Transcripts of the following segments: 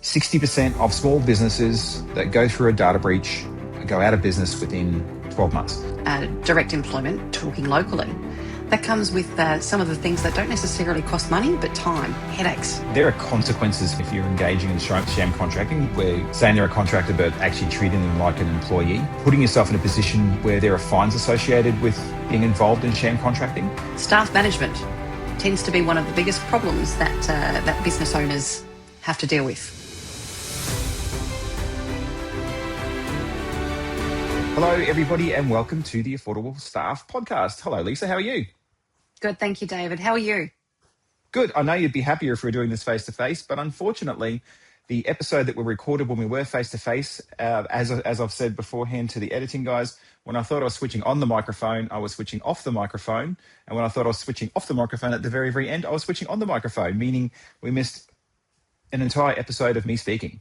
60% of small businesses that go through a data breach go out of business within 12 months. Direct employment, talking locally, that comes with some of the things that don't necessarily cost money, but time, headaches. There are consequences if you're engaging in sham contracting, where saying they're a contractor but actually treating them like an employee, putting yourself in a position where there are fines associated with being involved in sham contracting. Staff management tends to be one of the biggest problems that business owners have to deal with. Hello, everybody, and welcome to the Affordable Staff Podcast. Hello, Lisa. How are you? Good, thank you, David. How are you? Good. I know you'd be happier if we were doing this face-to-face, but unfortunately, the episode that we recorded when we were face-to-face, as I've said beforehand to the editing guys, when I thought I was switching on the microphone, I was switching off the microphone. And when I thought I was switching off the microphone at the very, very end, I was switching on the microphone, meaning we missed an entire episode of me speaking.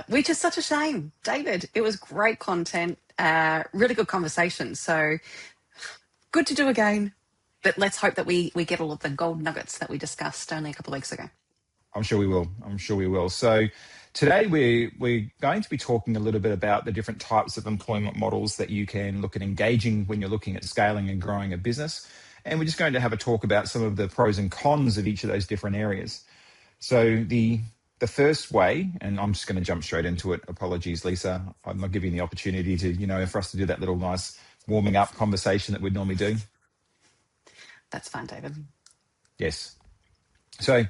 Which is such a shame, David. It was great content, really good conversation. So good to do again, but let's hope that we get all of the gold nuggets that we discussed only a couple of weeks ago. I'm sure we will. So today we're going to be talking a little bit about the different types of employment models that you can look at engaging when you're looking at scaling and growing a business. And we're just going to have a talk about some of the pros and cons of each of those different areas. So the first way, and I'm just going to jump straight into it. Apologies, Lisa. I'm not giving the opportunity to, for us to do that little nice warming up conversation that we'd normally do. That's fine, David. Yes. So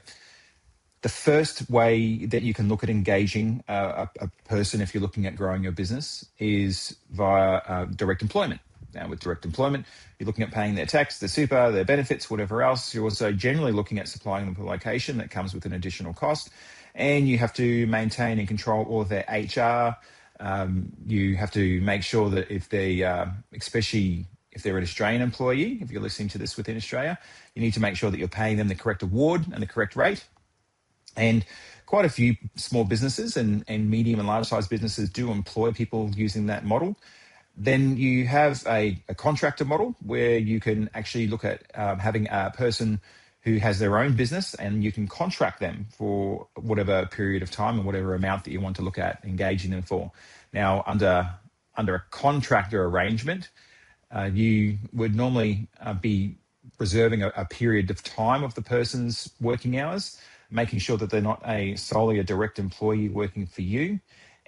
the first way that you can look at engaging a person if you're looking at growing your business is via direct employment. Now, with direct employment, you're looking at paying their tax, their super, their benefits, whatever else. You're also generally looking at supplying them with a location that comes with an additional cost. And you have to maintain and control all of their HR. You have to make sure that if they, especially if they're an Australian employee, if you're listening to this within Australia, you need to make sure that you're paying them the correct award and the correct rate. And quite a few small businesses and medium and large size businesses do employ people using that model. Then you have a contractor model where you can actually look at having a person who has their own business and you can contract them for whatever period of time and whatever amount that you want to look at engaging them for. Now, under a contractor arrangement, you would normally be reserving a period of time of the person's working hours, making sure that they're not solely a direct employee working for you.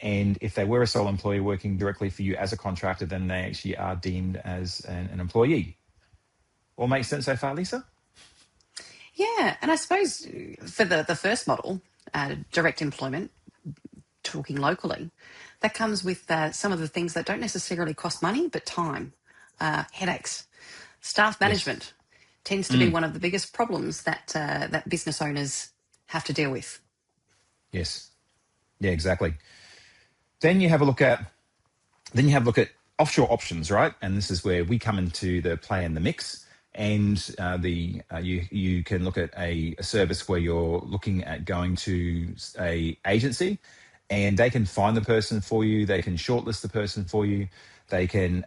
And if they were a sole employee working directly for you as a contractor, then they actually are deemed as an employee. All makes sense so far, Lisa? Yeah, and I suppose for the first model, direct employment, talking locally, that comes with some of the things that don't necessarily cost money, but time, headaches. Staff management tends to be one of the biggest problems that business owners have to deal with. Yes. Yeah, exactly. Then you have a look at offshore options, right? And this is where we come into the play in the mix. And you can look at a service where you're looking at going to a agency, and they can find the person for you. They can shortlist the person for you. They can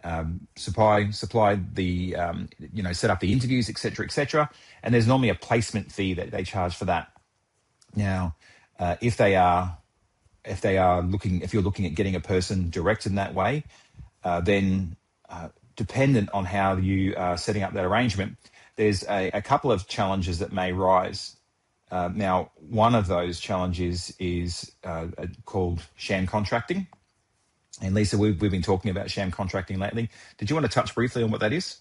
supply the set up the interviews, et cetera, and there's normally a placement fee that they charge for that. Now, if you're looking at getting a person direct in that way, then dependent on how you are setting up that arrangement, there's a couple of challenges that may rise. Now, one of those challenges is called sham contracting. And Lisa, we've been talking about sham contracting lately. Did you want to touch briefly on what that is?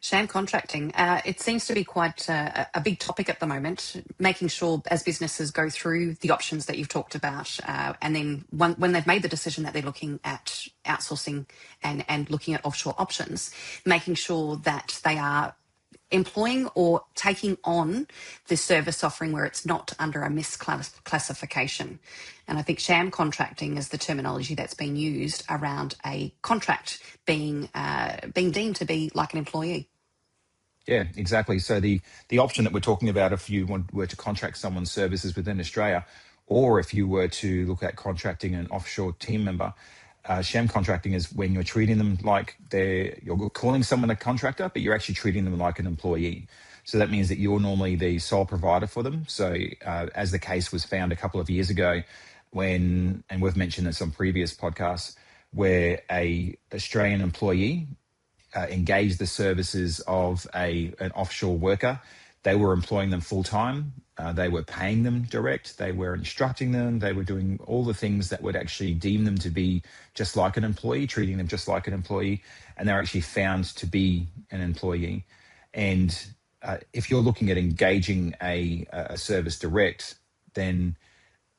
Sham contracting, it seems to be quite a big topic at the moment, making sure as businesses go through the options that you've talked about, and then when they've made the decision that they're looking at outsourcing and looking at offshore options, making sure that they are employing or taking on the service offering where it's not under a misclassification. And I think sham contracting is the terminology that's been used around a contract being deemed to be like an employee. Yeah, exactly. So the option that we're talking about, if you were to contract someone's services within Australia, or if you were to look at contracting an offshore team member, sham contracting is when you're treating them like you're calling someone a contractor, but you're actually treating them like an employee. So that means that you're normally the sole provider for them. So as the case was found a couple of years ago, when, and we've mentioned this on previous podcasts, where a Australian employee engaged the services of an offshore worker. They were employing them full time. They were paying them direct. They were instructing them. They were doing all the things that would actually deem them to be just like an employee, treating them just like an employee. And they're actually found to be an employee. And if you're looking at engaging a service direct, then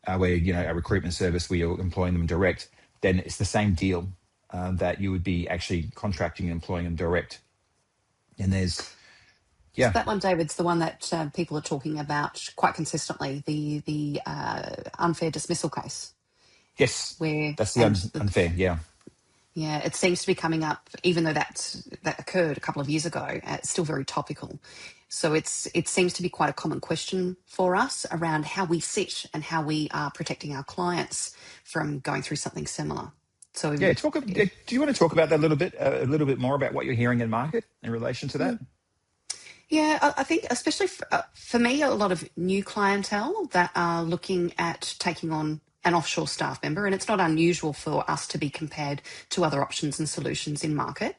where, a recruitment service where you're employing them direct, then it's the same deal that you would be actually contracting and employing them direct. And there's, So that one, David's the one that people are talking about quite consistently, the unfair dismissal case. yes, Where that's the unfair, yeah. Yeah, it seems to be coming up, even though that occurred a couple of years ago. It's still very topical. So it seems to be quite a common question for us around how we sit and how we are protecting our clients from going through something similar. So Yeah, do you want to talk about that a little bit more about what you're hearing in market in relation to that? Yeah, I think especially for me, a lot of new clientele that are looking at taking on an offshore staff member, and it's not unusual for us to be compared to other options and solutions in market.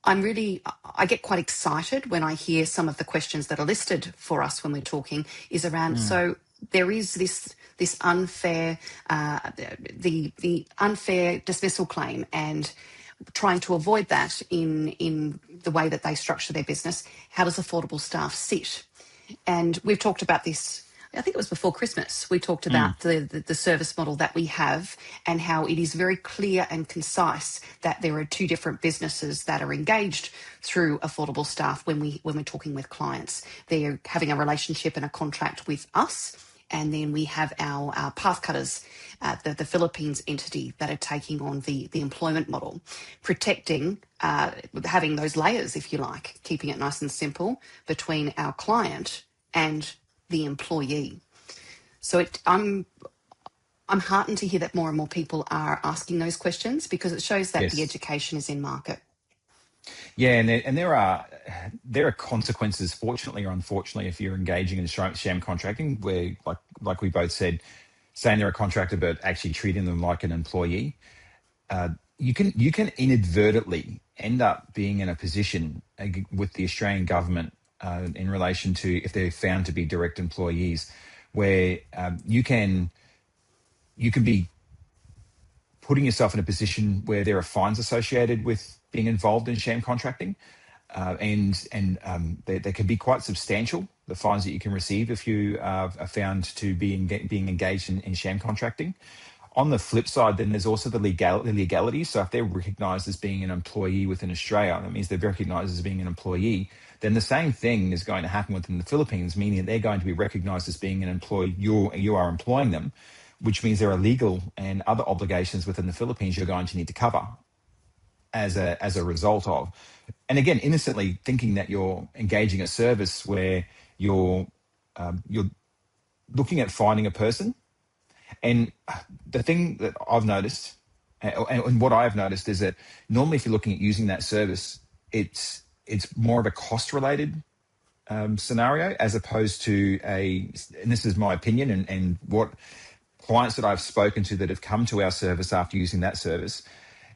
I get quite excited when I hear some of the questions that are listed for us when we're talking is around, so there is this unfair, the unfair dismissal claim, and trying to avoid that in the way that they structure their business. How does affordable staff sit? And we've talked about this, I think it was before Christmas. We talked about the service model that we have and how it is very clear and concise that there are two different businesses that are engaged through affordable staff when we're talking with clients. They're having a relationship and a contract with us, and then we have our path cutters, the Philippines entity that are taking on the employment model, protecting, having those layers, if you like, keeping it nice and simple between our client and the employee. So I'm heartened to hear that more and more people are asking those questions, because it shows that the education is in market. Yeah, and there are consequences, fortunately or unfortunately, if you're engaging in sham contracting, where like we both said, saying they're a contractor but actually treating them like an employee. You can inadvertently end up being in a position with the Australian government in relation to if they're found to be direct employees, where you can be putting yourself in a position where there are fines associated with being involved in sham contracting, and they can be quite substantial, the fines that you can receive if you are found to be being engaged in sham contracting. On the flip side, then there's also the legality. So if they're recognised as being an employee within Australia, that means they're recognised as being an employee, then the same thing is going to happen within the Philippines, meaning that they're going to be recognised as being an employee. You are employing them, which means there are legal and other obligations within the Philippines you're going to need to cover as a result of. And again, innocently thinking that you're engaging a service where you're looking at finding a person. And the thing that I've noticed, and what I've noticed, is that normally if you're looking at using that service, it's more of a cost-related scenario, as opposed to and this is my opinion and what clients that I've spoken to that have come to our service after using that service,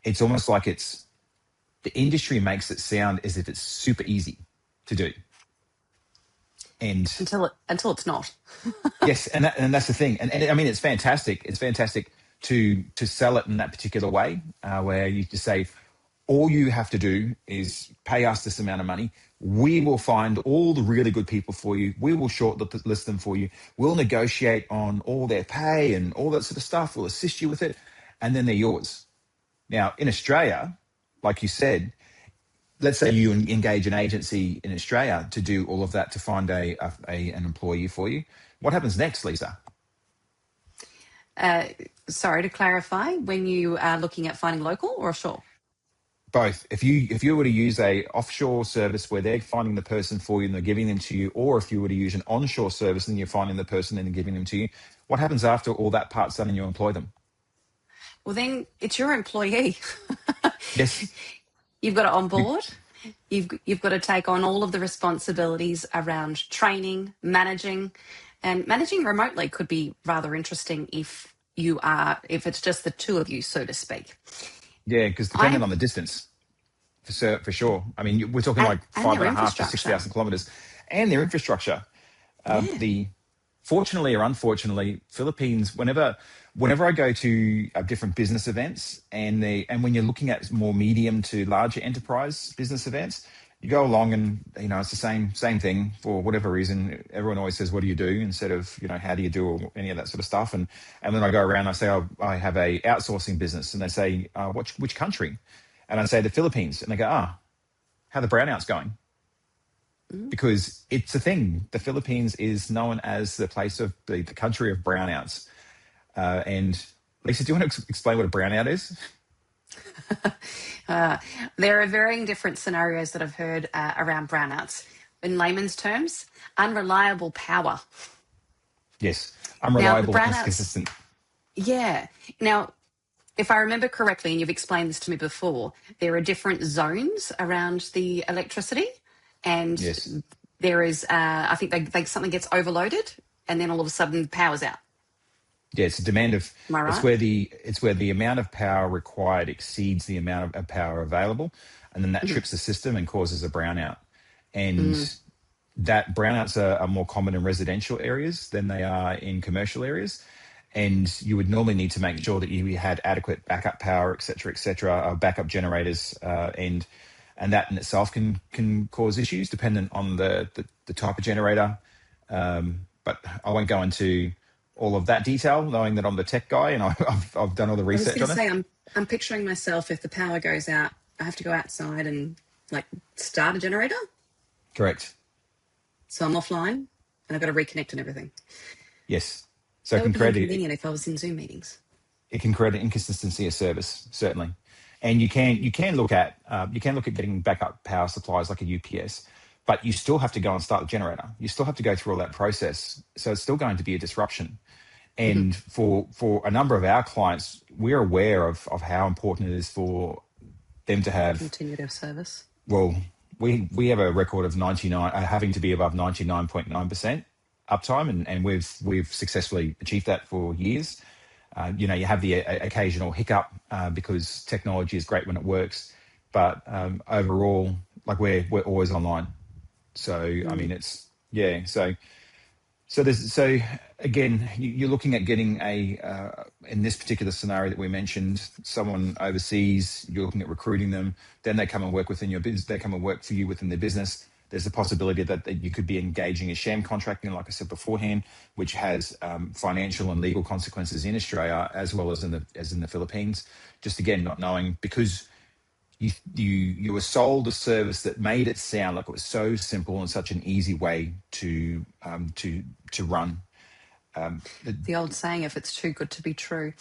it's almost like the industry makes it sound as if it's super easy to do. And until it's not. Yes, and that's the thing. And I mean, it's fantastic. It's fantastic to sell it in that particular way, where you just say, all you have to do is pay us this amount of money. We will find all the really good people for you. We will shortlist them for you. We'll negotiate on all their pay and all that sort of stuff. We'll assist you with it, and then they're yours. Now, in Australia, like you said, let's say you engage an agency in Australia to do all of that to find an employee for you. What happens next, Lisa? Sorry, to clarify, when you are looking at finding local or offshore? Both. If you were to use a offshore service where they're finding the person for you and they're giving them to you, or if you were to use an onshore service and you're finding the person and giving them to you, what happens after all that part's done and you employ them? Well, then it's your employee. Yes. You've got to onboard. You've got to take on all of the responsibilities around training, managing, and managing remotely could be rather interesting if it's just the two of you, so to speak. Yeah, because depending I on the distance, for sure. I mean, we're talking like and five their and a half to six infrastructure. thousand kilometers, and their infrastructure. Yeah. The Fortunately or unfortunately, Philippines. Whenever I go to different business events, and when you're looking at more medium to larger enterprise business events, you go along and it's the same thing for whatever reason. Everyone always says, "What do you do?" instead of how do you do, or any of that sort of stuff. And then I go around, I say, "Oh, I have a outsourcing business," and they say, "Which country?" And I say, "The Philippines," and they go, "Ah, how are the brownouts going?" Mm. Because it's a thing. The Philippines is known as the place of the country of brownouts. And Lisa, do you want to explain what a brownout is? There are varying different scenarios that I've heard around brownouts. In layman's terms, unreliable power. Yes, Now, the unreliable and brownouts, inconsistent. yeah. Now, if I remember correctly, and you've explained this to me before, there are different zones around the electricity, Yes. and there is, I think something gets overloaded, and then all of a sudden, power's out. Yeah, it's a demand of Am I it's right? where the amount of power required exceeds the amount of power available, and then that Mm-hmm. trips the system and causes a brownout. And Mm. that brownouts are more common in residential areas than they are in commercial areas. And you would normally need to make sure that you had adequate backup power, et cetera, backup generators, and that in itself can cause issues dependent on the type of generator. But I won't go into all of that detail, knowing that I'm the tech guy and I've done all the I was research going on to it. say, I'm picturing myself if the power goes out, I have to go outside and like start a generator. Correct. So I'm offline and I've got to reconnect and everything. Yes. So That would be inconvenient if I was in Zoom meetings. it can create an inconsistency of service, certainly. And you can look at getting backup power supplies like a UPS, but you still have to go and start the generator. You still have to go through all that process, so it's still going to be a disruption. Hmm. And for a number of our clients, we're aware of how important it is for them to have. Continuative service. Well, we have a record of 99, having to be above 99.9% uptime, and we've successfully achieved that for years. You have the occasional hiccup because technology is great when it works, but overall, like we're always online. So I Mm. mean, it's yeah. So again, you're looking at getting in this particular scenario that we mentioned, someone overseas. You're looking at recruiting them. Then they come and work within your business. They come and work for you within their business. There's the possibility that you could be engaging in sham contracting, like I said beforehand, which has financial and legal consequences in Australia as well as in the Philippines. Just again, not knowing because you were sold a service that made it sound like it was so simple and such an easy way to run. Um, The old saying, if it's too good to be true.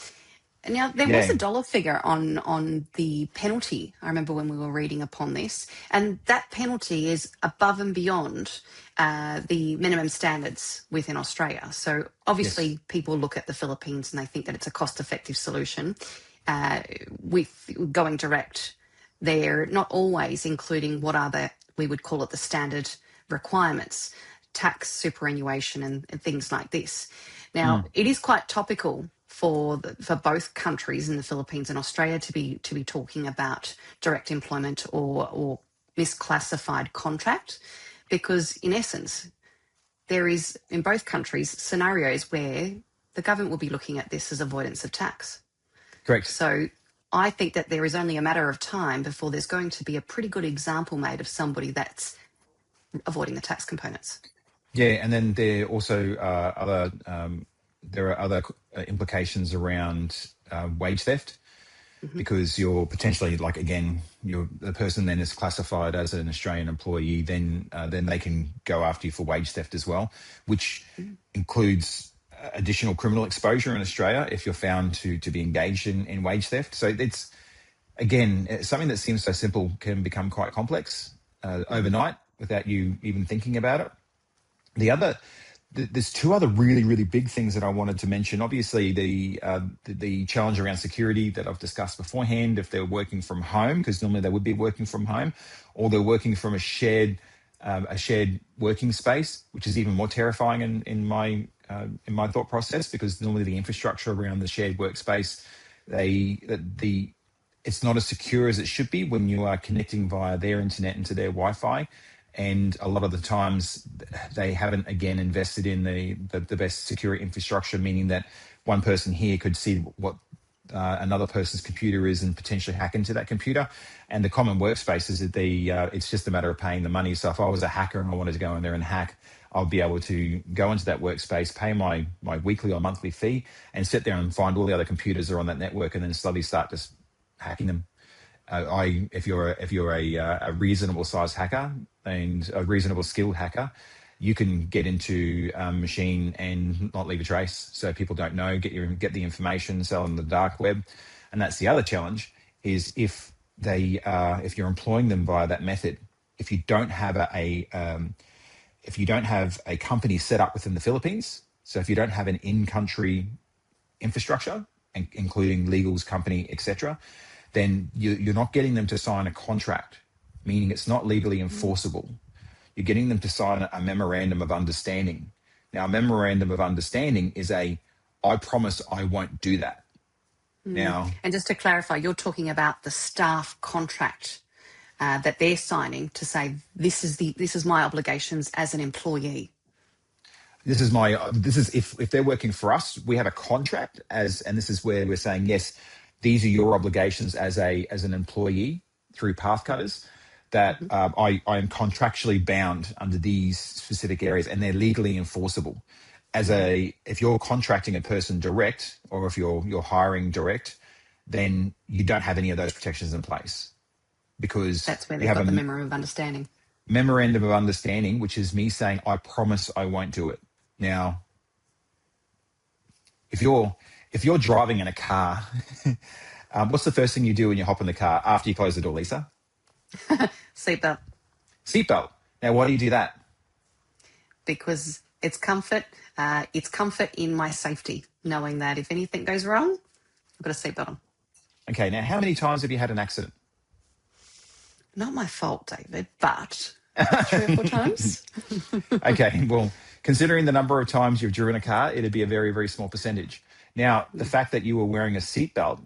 Now, there was yeah, a dollar figure on the penalty. I remember when we were reading upon this, and that penalty is above and beyond the minimum standards within Australia. So yes, obviously, people look at the Philippines and they think that it's a cost-effective solution. With going direct, they're not always including what are we would call it the standard requirements, tax superannuation and things like this. Now, mm, it is quite topical for both countries in the Philippines and Australia to be talking about direct employment or misclassified contract, because in essence there is in both countries scenarios where the government will be looking at this as avoidance of tax. correct. So I think that there is only a matter of time before there's going to be a pretty good example made of somebody that's avoiding the tax components. Yeah, and then there are other implications around wage theft Hmm. because you're potentially like again the person then is classified as an Australian employee, then they can go after you for wage theft as well, which includes additional criminal exposure in Australia if you're found to be engaged in wage theft. So it's again something that seems so simple can become quite complex Hmm. overnight without you even thinking about it. The other There's two other really, really big things that I wanted to mention. Obviously, the challenge around security that I've discussed beforehand. If they're working from home, because normally they would be working from home, or they're working from a shared working space, which is even more terrifying in my thought process, because normally the infrastructure around the shared workspace, the it's not as secure as it should be when you are connecting via their internet into their Wi-Fi. And a lot of the times they haven't, again, invested in the best secure infrastructure, meaning that one person here could see what another person's computer is and potentially hack into that computer. And the common workspace is that it's just a matter of paying the money. So if I was a hacker and I wanted to go in there and hack, I'll be able to go into that workspace, pay my weekly or monthly fee, and sit there and find all the other computers that are on that network, and then slowly start just hacking them. If you're a reasonable size hacker and a reasonable skilled hacker, you can get into a machine and not leave a trace, so people don't know. Get the information, sell on the dark web, and that's the other challenge. Is if you're employing them via that method, if you don't have a company set up within the Philippines, so if you don't have an in-country infrastructure, including legals, company, etc., then you're not getting them to sign a contract, meaning it's not legally enforceable. You're getting them to sign a memorandum of understanding. Now, a memorandum of understanding is I promise I won't do that. Now, and just to clarify, you're talking about the staff contract that they're signing to say this is my obligations as an employee. This is if they're working for us, we have a contract and this is where we're saying, yes, these are your obligations as an employee through Pathcutters, that I am contractually bound under these specific areas, and they're legally enforceable. If you're contracting a person direct, or if you're hiring direct, then you don't have any of those protections in place, because that's where they've got the memorandum of understanding. Memorandum of understanding, which is me saying I promise I won't do it. Now, if you're driving in a car, what's the first thing you do when you hop in the car after you close the door, Lisa? Seatbelt. Seatbelt. Now, why do you do that? Because it's comfort. It's comfort in my safety, knowing that if anything goes wrong, I've got a seatbelt on. Okay, now how many times have you had an accident? Not my fault, David, but 3 or 4 times. Okay, well, considering the number of times you've driven a car, it'd be a very, very small percentage. Now, the fact that you were wearing a seatbelt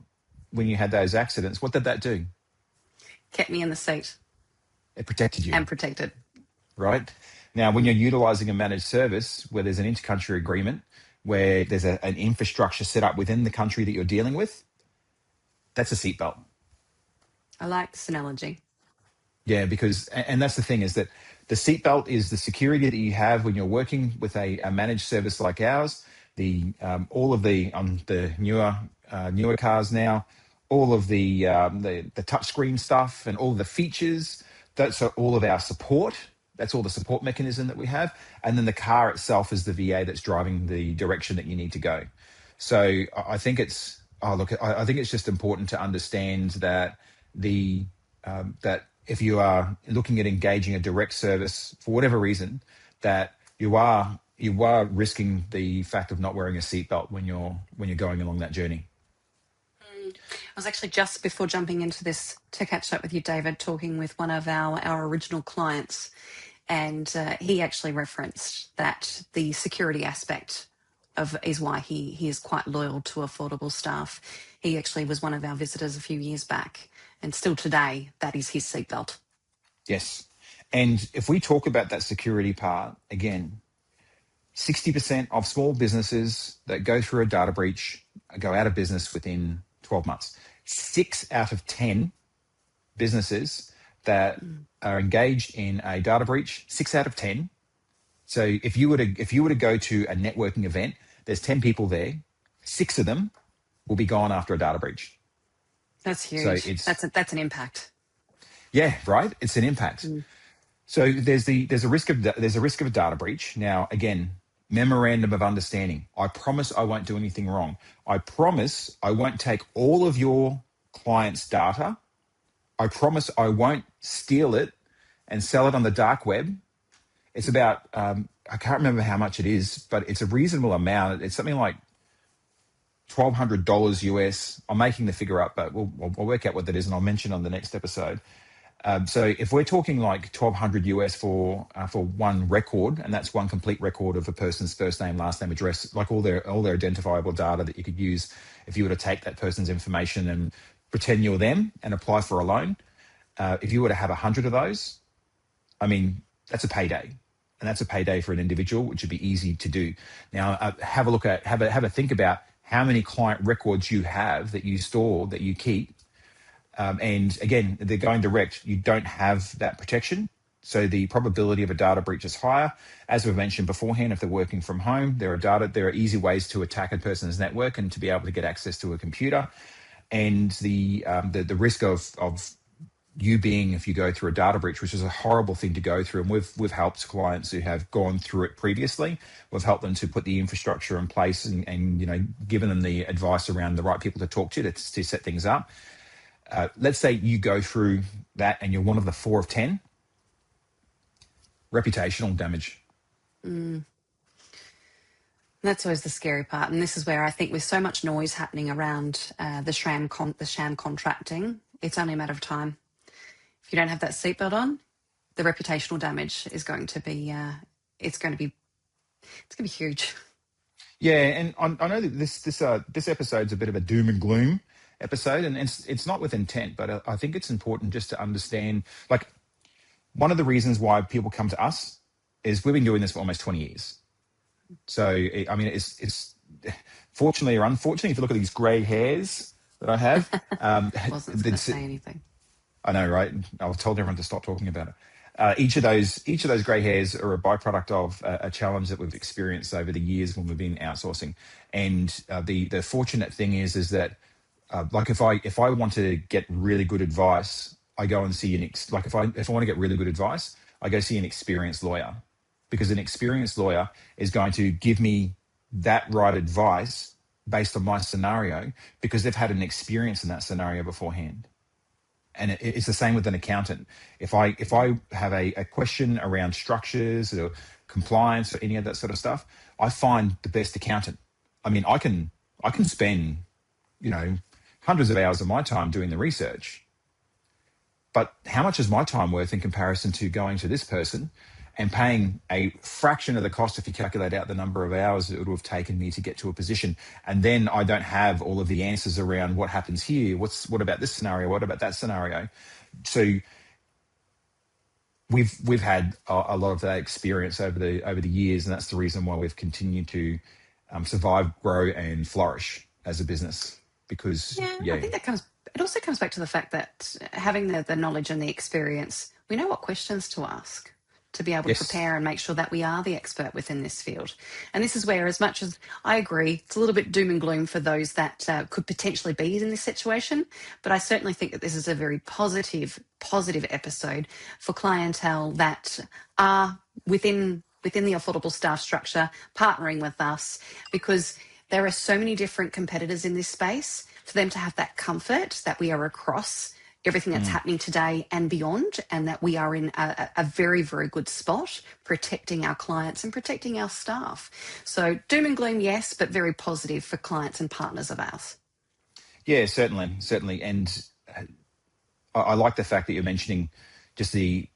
when you had those accidents, what did that do? Kept me in the seat. It protected you. And protected. Right? Now, when you're utilising a managed service where there's an intercountry agreement, where there's an infrastructure set up within the country that you're dealing with, that's a seatbelt. I like this analogy. Yeah, because, and that's the thing, is that the seatbelt is the security that you have when you're working with a managed service like ours. All of the newer cars now, all of the touchscreen stuff and all the features. That's all of our support. That's all the support mechanism that we have. And then the car itself is the VA that's driving the direction that you need to go. So I think I think it's just important to understand that that if you are looking at engaging a direct service for whatever reason, that you are risking the fact of not wearing a seatbelt when you're going along that journey. I was actually, just before jumping into this to catch up with you, David, talking with one of our original clients, and he actually referenced that the security aspect is why he is quite loyal to Affordable Staff. He actually was one of our visitors a few years back, and still today, that is his seatbelt. Yes. And if we talk about that security part, again, 60% of small businesses that go through a data breach go out of business within 12 months. 6 out of 10 businesses that are engaged in a data breach, 6 out of 10. So if you were to go to a networking event, there's 10 people there, 6 of them will be gone after a data breach. That's huge. So that's an impact. Yeah, right. It's an impact. So there's a risk of a data breach. Now, again, memorandum of understanding. I promise I won't do anything wrong. I promise I won't take all of your clients' data. I promise I won't steal it and sell it on the dark web. It's about, I can't remember how much it is, but it's a reasonable amount. It's something like $1,200 US. I'm making the figure up, but we'll work out what that is, and I'll mention on the next episode. So if we're talking like 1,200 US for one record, and that's one complete record of a person's first name, last name, address, like all their identifiable data that you could use if you were to take that person's information and pretend you're them and apply for a loan. If you were to have 100 of those, I mean, that's a payday. And that's a payday for an individual, which would be easy to do. Now, have a think about how many client records you have that you store, that you keep. And again, they're going direct. You don't have that protection. So the probability of a data breach is higher. As we've mentioned beforehand, if they're working from home, there are easy ways to attack a person's network and to be able to get access to a computer. And the risk of you being, if you go through a data breach, which is a horrible thing to go through, and we've helped clients who have gone through it previously. We've helped them to put the infrastructure in place and given them the advice around the right people to talk to set things up. Let's say you go through that and you're one of the 4 of 10. Reputational damage. That's always the scary part, and this is where I think with so much noise happening around the sham contracting, it's only a matter of time. If you don't have that seatbelt on, the reputational damage is going to be it's going to be huge. Yeah, and I know that this episode's a bit of a doom and gloom episode, and it's not with intent, but I think it's important just to understand, like, one of the reasons why people come to us is we've been doing this for almost 20 years. So, I mean, it's fortunately or unfortunately, if you look at these grey hairs that I have. Wasn't going to say anything. I know, right? I was told everyone to stop talking about it. Each of those grey hairs are a byproduct of a challenge that we've experienced over the years when we've been outsourcing. And the fortunate thing is that like if I want to get really good advice, I go and see if I want to get really good advice, I go see an experienced lawyer, because an experienced lawyer is going to give me that right advice based on my scenario, because they've had an experience in that scenario beforehand. And it's the same with an accountant. If I have a question around structures or compliance or any of that sort of stuff, I find the best accountant. I mean, I can spend, hundreds of hours of my time doing the research, but how much is my time worth in comparison to going to this person and paying a fraction of the cost if you calculate out the number of hours it would have taken me to get to a position? And then I don't have all of the answers around what happens here. What about this scenario? What about that scenario? So we've had a lot of that experience over the years, and that's the reason why we've continued to survive, grow, and flourish as a business. Because I think it also comes back to the fact that having the knowledge and the experience, we know what questions to ask to be able to prepare and make sure that we are the expert within this field. And this is where, as much as I agree, it's a little bit doom and gloom for those that could potentially be in this situation, but I certainly think that this is a very positive episode for clientele that are within the affordable staff structure, partnering with us, because there are so many different competitors in this space. For them to have that comfort that we are across everything that's happening today and beyond, and that we are in a very, very good spot protecting our clients and protecting our staff. So doom and gloom, yes, but very positive for clients and partners of ours. Yeah, certainly. And I like the fact that you're mentioning just the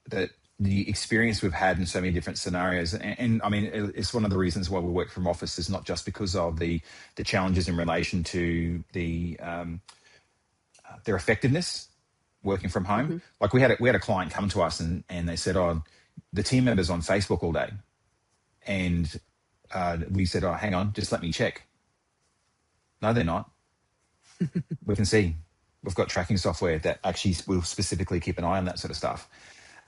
experience we've had in so many different scenarios. And I mean, it's one of the reasons why we work from office, is not just because of the challenges in relation to their effectiveness working from home. Mm-hmm. Like we had a client come to us and they said, the team member's on Facebook all day. And we said, hang on, just let me check. No, they're not. We can see. We've got tracking software that actually will specifically keep an eye on that sort of stuff.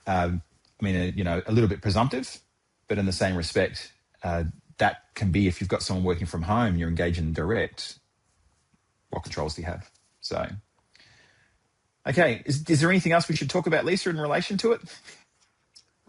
I mean, a little bit presumptive, but in the same respect, that can be, if you've got someone working from home, you're engaging direct, what controls do you have? So, okay, is there anything else we should talk about, Lisa, in relation to it?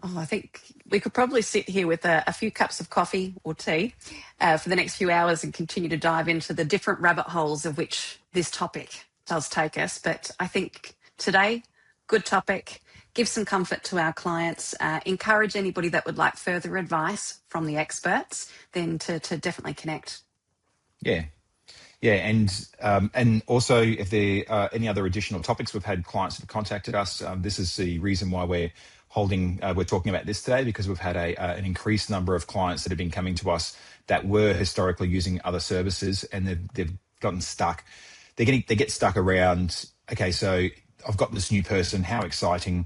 Oh, I think we could probably sit here with a few cups of coffee or tea for the next few hours and continue to dive into the different rabbit holes of which this topic does take us. But I think today, good topic, give some comfort to our clients, encourage anybody that would like further advice from the experts, then to definitely connect. Yeah. Yeah, and also if there are any other additional topics, we've had clients that have contacted us. This is the reason why we're talking about this today, because we've had an increased number of clients that have been coming to us that were historically using other services, and they've gotten stuck. They get stuck around. Okay, so I've got this new person. How exciting!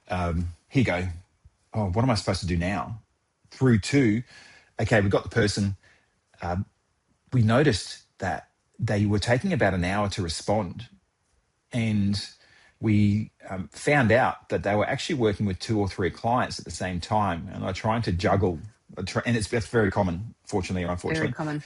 Here you go. Oh, what am I supposed to do now? Through to, okay, we've got the person. We noticed that they were taking about an hour to respond, and we found out that they were actually working with 2 or 3 clients at the same time, and are trying to juggle. And that's very common, fortunately or unfortunately. Very common.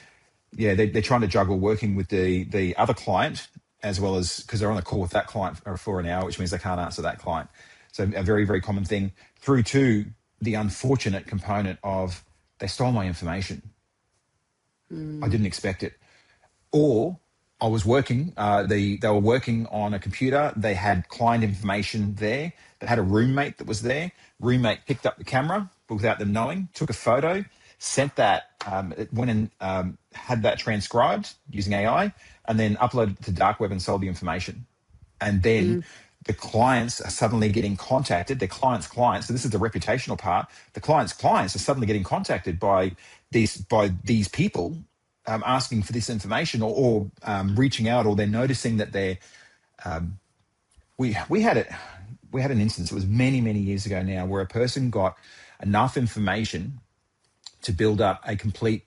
Yeah, they're trying to juggle working with the other client, as well as, because they're on a call with that client for an hour, which means they can't answer that client. So a very, very common thing, through to the unfortunate component of they stole my information. I didn't expect it. Or I was working, they were working on a computer. They had client information there. They had a roommate that was there. Roommate picked up the camera without them knowing, took a photo, sent that, it went and had that transcribed using AI, and then uploaded it to dark web and sold the information. And then the clients are suddenly getting contacted, their clients' clients. So this is the reputational part. The clients' clients are suddenly getting contacted by these people, asking for this information, or reaching out, or they're noticing that they're. We had an instance. It was many years ago now, where a person got enough information to build up a complete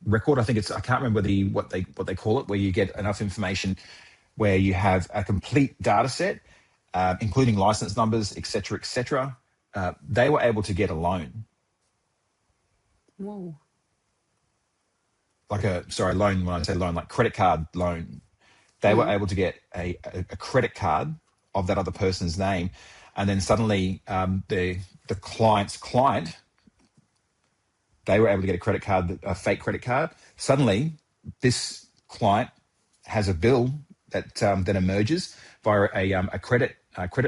record. I think I can't remember what they call it, where you get enough information where you have a complete data set, including license numbers, etc., etc. They were able to get a loan. Whoa. Loan, when I say loan, like credit card loan. They were able to get a credit card of that other person's name, and then suddenly the client's client, they were able to get a fake credit card. Suddenly, this client has a bill that emerges via a credit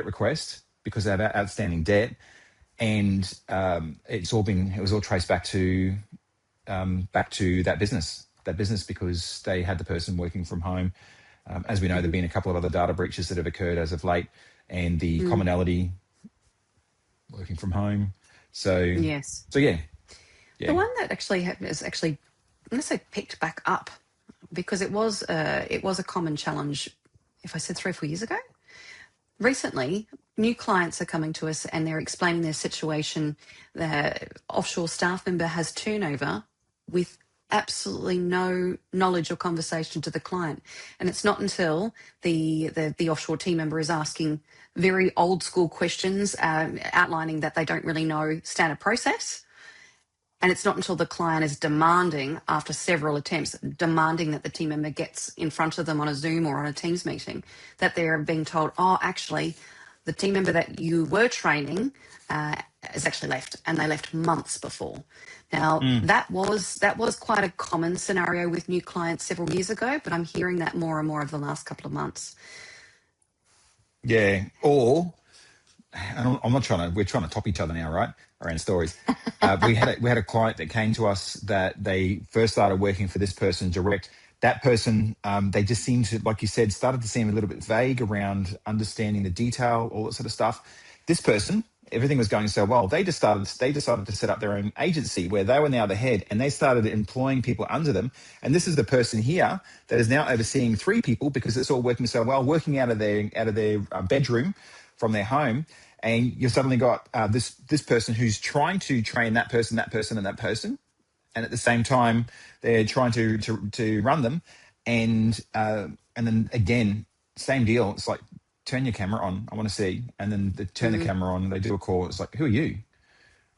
request, because they have outstanding debt, and it was all traced back to that business, because they had the person working from home. As we know, there've been a couple of other data breaches that have occurred as of late, and the commonality, working from home. So Yes. So yeah. The one that is actually, I'm going to say, picked back up, because it was a common challenge, if I said 3 or 4 years ago. Recently, new clients are coming to us and they're explaining their situation. The offshore staff member has turnover with absolutely no knowledge or conversation to the client. And it's not until the offshore team member is asking very old school questions, outlining that they don't really know standard process. And it's not until the client is demanding, after several attempts, demanding that the team member gets in front of them on a Zoom or on a Teams meeting, that they're being told, oh, actually, the team member that you were training has actually left, and they left months before. Now, that was quite a common scenario with new clients several years ago, but I'm hearing that more and more over the last couple of months. Yeah. Or, we're trying to top each other now, right? Around stories. We had a client that came to us that they first started working for this person direct. That person, they just seemed to, like you said, started to seem a little bit vague around understanding the detail, all that sort of stuff. This person, everything was going so well. They decided to set up their own agency, where they were now the head, and they started employing people under them. And this is the person here that is now overseeing 3 people, because it's all working so well, working out of their bedroom from their home. And you've suddenly got this person who's trying to train that person, and that person, and at the same time they're trying to run them, and then again, same deal. It's like, turn your camera on, I want to see, and then they turn the camera on, they do a call. It's like, who are you?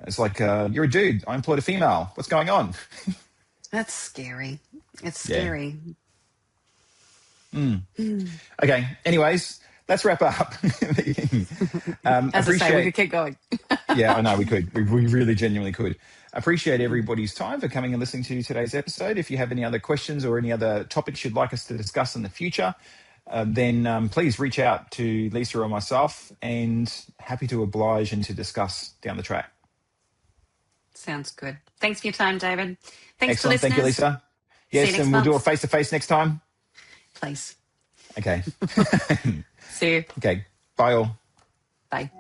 It's like, you're a dude. I employed a female. What's going on? That's scary. It's scary. Okay. Anyways. Let's wrap up. As I say, we could keep going. Yeah, I know we could. We really genuinely could. Appreciate everybody's time for coming and listening to today's episode. If you have any other questions or any other topics you'd like us to discuss in the future, then please reach out to Lisa or myself, and happy to oblige and to discuss down the track. Sounds good. Thanks for your time, David. Thanks to Excellent. Thank you, listeners. Lisa. See you Yes, next and we'll do a month. face-to-face next time. Please. Okay. See you. Okay. Bye all. Bye.